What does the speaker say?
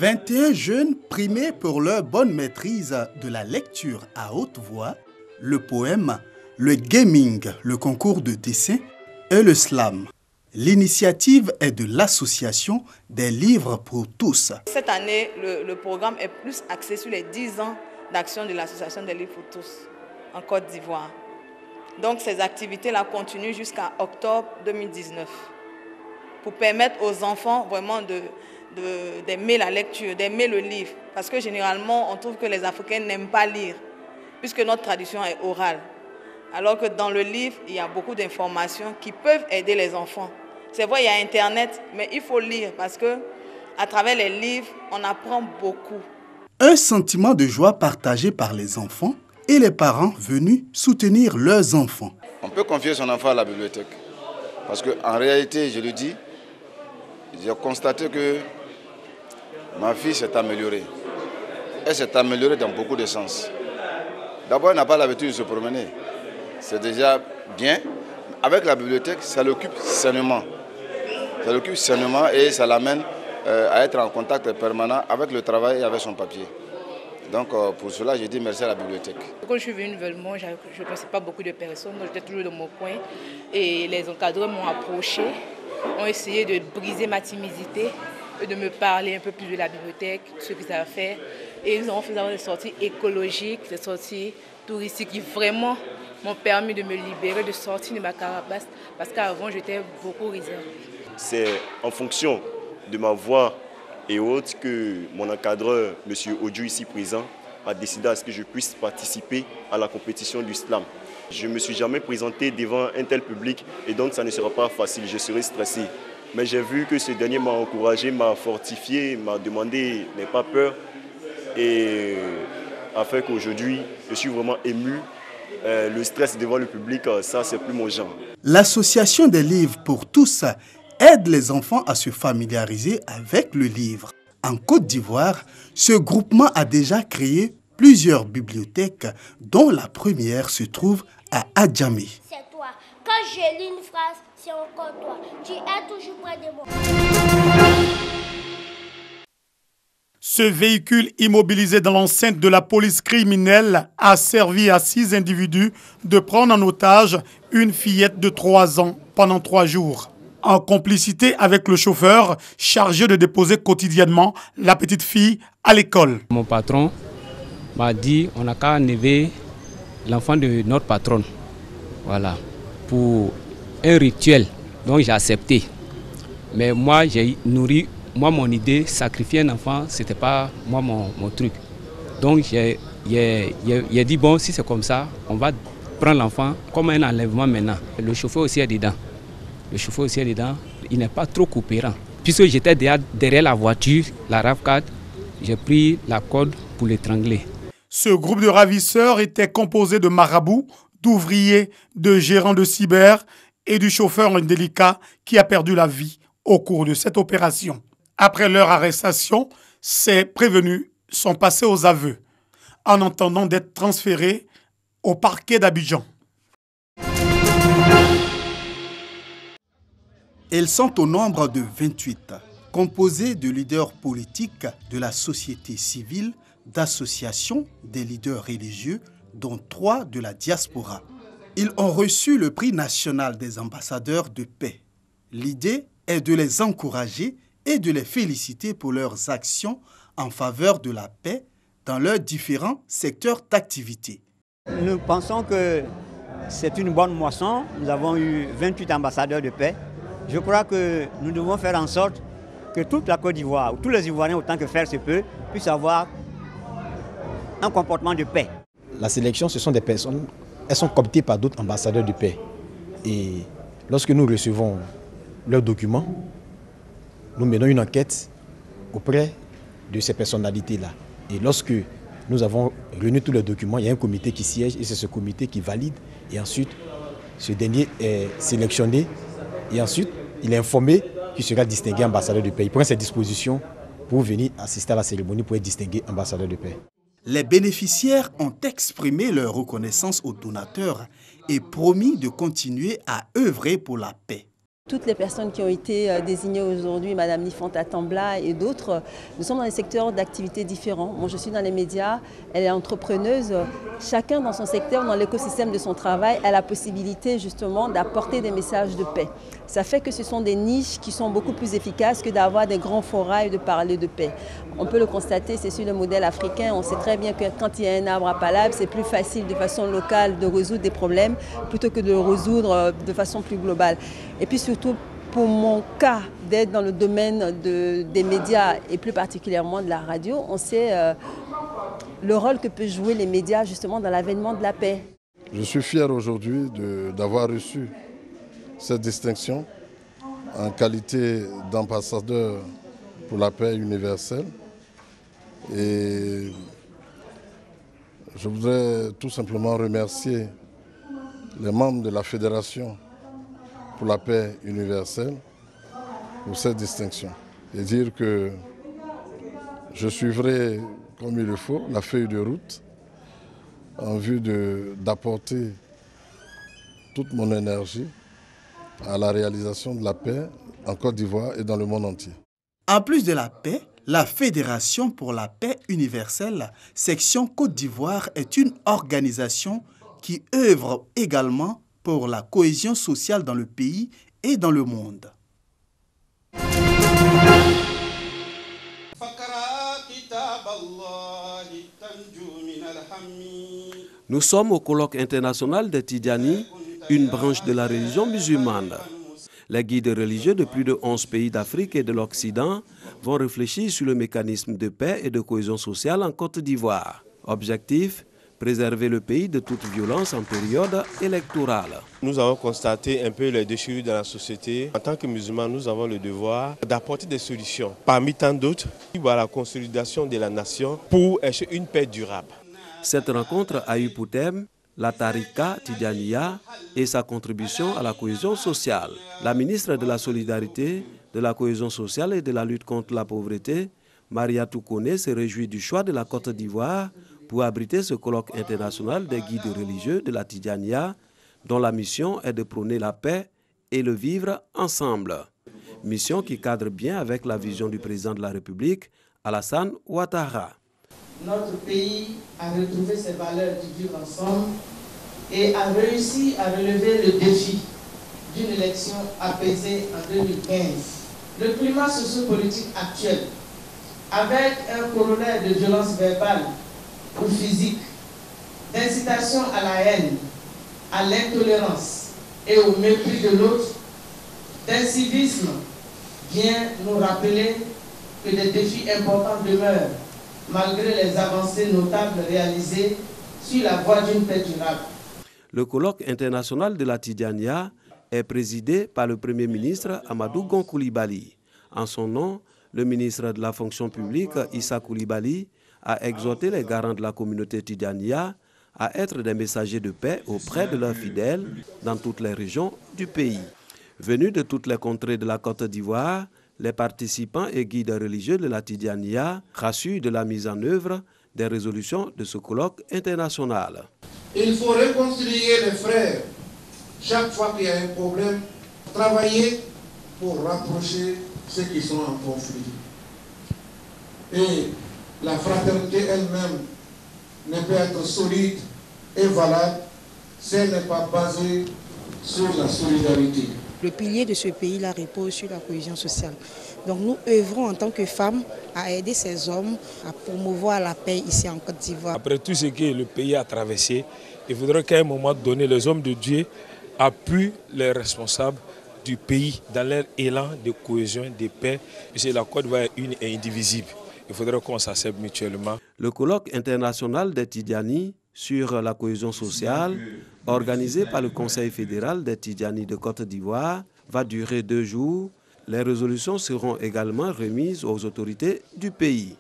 21 jeunes primés pour leur bonne maîtrise de la lecture à haute voix, le poème, le gaming, le concours de dessin et le slam. L'initiative est de l'association des livres pour tous. Cette année, le programme est plus axé sur les 10 ans d'action de l'association des livres pour tous en Côte d'Ivoire. Donc ces activités-là continuent jusqu'à octobre 2019 pour permettre aux enfants vraiment d'aimer la lecture, d'aimer le livre. Parce que généralement, on trouve que les Africains n'aiment pas lire, puisque notre tradition est orale. Alors que dans le livre, il y a beaucoup d'informations qui peuvent aider les enfants. C'est vrai, il y a Internet, mais il faut lire parce que à travers les livres, on apprend beaucoup. Un sentiment de joie partagé par les enfants et les parents venus soutenir leurs enfants. On peut confier son enfant à la bibliothèque. Parce qu'en réalité, je le dis, j'ai constaté que ma fille s'est améliorée. Elle s'est améliorée dans beaucoup de sens. D'abord, elle n'a pas l'habitude de se promener. C'est déjà bien. Avec la bibliothèque, ça l'occupe sainement. Ça l'occupe sainement et ça l'amène à être en contact permanent avec le travail et avec son papier. Donc pour cela, j'ai dit merci à la bibliothèque. Quand je suis venue nouvellement, je ne connaissais pas beaucoup de personnes, donc j'étais toujours dans mon coin. Et les encadreurs m'ont approché, ont essayé de briser ma timidité et de me parler un peu plus de la bibliothèque, ce qu'ils avaient fait. Et ils ont fait des sorties écologiques, des sorties touristiques qui vraiment m'ont permis de me libérer, de sortir de ma carapace, parce qu'avant j'étais beaucoup réservée. C'est en fonction de ma voix et autres que mon encadreur, M. Odju, ici présent, a décidé à ce que je puisse participer à la compétition du slam. Je ne me suis jamais présenté devant un tel public et donc ça ne sera pas facile, je serai stressé. Mais j'ai vu que ce dernier m'a encouragé, m'a fortifié, m'a demandé n'aie pas peur et a fait qu'aujourd'hui je suis vraiment ému. Le stress devant le public, ça c'est plus mon genre. L'association des livres pour tous aide les enfants à se familiariser avec le livre. En Côte d'Ivoire, ce groupement a déjà créé plusieurs bibliothèques, dont la première se trouve à Adjamé. C'est toi. Quand je lis une phrase, c'est encore toi. Tu es toujours près de moi. Ce véhicule immobilisé dans l'enceinte de la police criminelle a servi à 6 individus de prendre en otage une fillette de 3 ans pendant 3 jours. En complicité avec le chauffeur chargé de déposer quotidiennement la petite fille à l'école. Mon patron m'a dit on n'a qu'à enlever l'enfant de notre patronne. Voilà, pour un rituel. Donc j'ai accepté. Mais moi j'ai nourri. Moi, mon idée, sacrifier un enfant, ce n'était pas moi mon truc. Donc, j'ai dit, bon, si c'est comme ça, on va prendre l'enfant comme un enlèvement maintenant. Le chauffeur aussi est dedans. Le chauffeur aussi est dedans. Il n'est pas trop coopérant. Puisque j'étais derrière la voiture, la RAV4, j'ai pris la corde pour l'étrangler. Ce groupe de ravisseurs était composé de marabouts, d'ouvriers, de gérants de cyber et du chauffeur indélicat qui a perdu la vie au cours de cette opération. Après leur arrestation, ces prévenus sont passés aux aveux, en attendant d'être transférés au parquet d'Abidjan. Ils sont au nombre de 28, composés de leaders politiques de la société civile, d'associations, des leaders religieux, dont 3 de la diaspora. Ils ont reçu le prix national des ambassadeurs de paix. L'idée est de les encourager et de les féliciter pour leurs actions en faveur de la paix dans leurs différents secteurs d'activité. Nous pensons que c'est une bonne moisson. Nous avons eu 28 ambassadeurs de paix. Je crois que nous devons faire en sorte que toute la Côte d'Ivoire, ou tous les Ivoiriens autant que faire se peut, puissent avoir un comportement de paix. La sélection, ce sont des personnes, elles sont cooptées par d'autres ambassadeurs de paix. Et lorsque nous recevons leurs documents, nous menons une enquête auprès de ces personnalités-là. Et lorsque nous avons réuni tous les documents, il y a un comité qui siège et c'est ce comité qui valide. Et ensuite, ce dernier est sélectionné et ensuite, il est informé qu'il sera distingué ambassadeur de paix. Il prend ses dispositions pour venir assister à la cérémonie pour être distingué ambassadeur de paix. Les bénéficiaires ont exprimé leur reconnaissance aux donateurs et promis de continuer à œuvrer pour la paix. Toutes les personnes qui ont été désignées aujourd'hui, Madame Nifanta Tambla et d'autres, nous sommes dans des secteurs d'activité différents. Moi, je suis dans les médias, elle est entrepreneuse. Chacun dans son secteur, dans l'écosystème de son travail, a la possibilité justement d'apporter des messages de paix. Ça fait que ce sont des niches qui sont beaucoup plus efficaces que d'avoir des grands forats et de parler de paix. On peut le constater, c'est sur le modèle africain. On sait très bien que quand il y a un arbre à palabre, c'est plus facile de façon locale de résoudre des problèmes plutôt que de le résoudre de façon plus globale. Et puis surtout, pour mon cas d'être dans le domaine des médias et plus particulièrement de la radio, on sait le rôle que peuvent jouer les médias justement dans l'avènement de la paix. Je suis fier aujourd'hui d'avoir reçu cette distinction en qualité d'ambassadeur pour la paix universelle. Et je voudrais tout simplement remercier les membres de la Fédération pour la paix universelle pour cette distinction. Et dire que je suivrai comme il le faut la feuille de route en vue d'apporter toute mon énergie à la réalisation de la paix en Côte d'Ivoire et dans le monde entier. En plus de la paix, la Fédération pour la paix universelle, section Côte d'Ivoire, est une organisation qui œuvre également pour la cohésion sociale dans le pays et dans le monde. Nous sommes au colloque international des Tidjani, une branche de la religion musulmane. Les guides religieux de plus de 11 pays d'Afrique et de l'Occident vont réfléchir sur le mécanisme de paix et de cohésion sociale en Côte d'Ivoire. Objectif : préserver le pays de toute violence en période électorale. Nous avons constaté un peu les déchirures dans la société. En tant que musulmans, nous avons le devoir d'apporter des solutions. Parmi tant d'autres, la consolidation de la nation pour acheter une paix durable. Cette rencontre a eu pour thème la Tarika Tidjaniya et sa contribution à la cohésion sociale. La ministre de la Solidarité, de la Cohésion sociale et de la lutte contre la pauvreté, Maria Toukone, se réjouit du choix de la Côte d'Ivoire pour abriter ce colloque international des guides religieux de la Tidjaniya, dont la mission est de prôner la paix et le vivre ensemble. Mission qui cadre bien avec la vision du président de la République, Alassane Ouattara. Notre pays a retrouvé ses valeurs du vivre ensemble et a réussi à relever le défi d'une élection apaisée en 2015. Le climat sociopolitique actuel, avec un corollaire de violence verbale ou physique, d'incitation à la haine, à l'intolérance et au mépris de l'autre, d'incivisme, vient nous rappeler que des défis importants demeurent malgré les avancées notables réalisées sur la voie d'une paix durable. Le colloque international de la Tidjaniya est présidé par le Premier ministre Amadou Gon Coulibaly. En son nom, le ministre de la fonction publique, Issa Coulibaly, a exhorté les garants de la communauté Tidjaniya à être des messagers de paix auprès de leurs fidèles dans toutes les régions du pays. Venus de toutes les contrées de la Côte d'Ivoire, les participants et guides religieux de la Tidjaniya rassurent de la mise en œuvre des résolutions de ce colloque international. Il faut réconcilier les frères chaque fois qu'il y a un problème, travailler pour rapprocher ceux qui sont en conflit. Et la fraternité elle-même ne peut être solide et valable si elle n'est pas basée sur la solidarité. Le pilier de ce pays-là repose sur la cohésion sociale. Donc nous œuvrons en tant que femmes à aider ces hommes à promouvoir la paix ici en Côte d'Ivoire. Après tout ce que le pays a traversé, il faudrait qu'à un moment donné, les hommes de Dieu appuient les responsables du pays dans leur élan de cohésion, de paix. Parce que la Côte d'Ivoire est une et indivisible. Il faudrait qu'on s'accepte mutuellement. Le colloque international des Tidjani sur la cohésion sociale, organisé par le Conseil fédéral des Tidjani de Côte d'Ivoire, va durer 2 jours. Les résolutions seront également remises aux autorités du pays.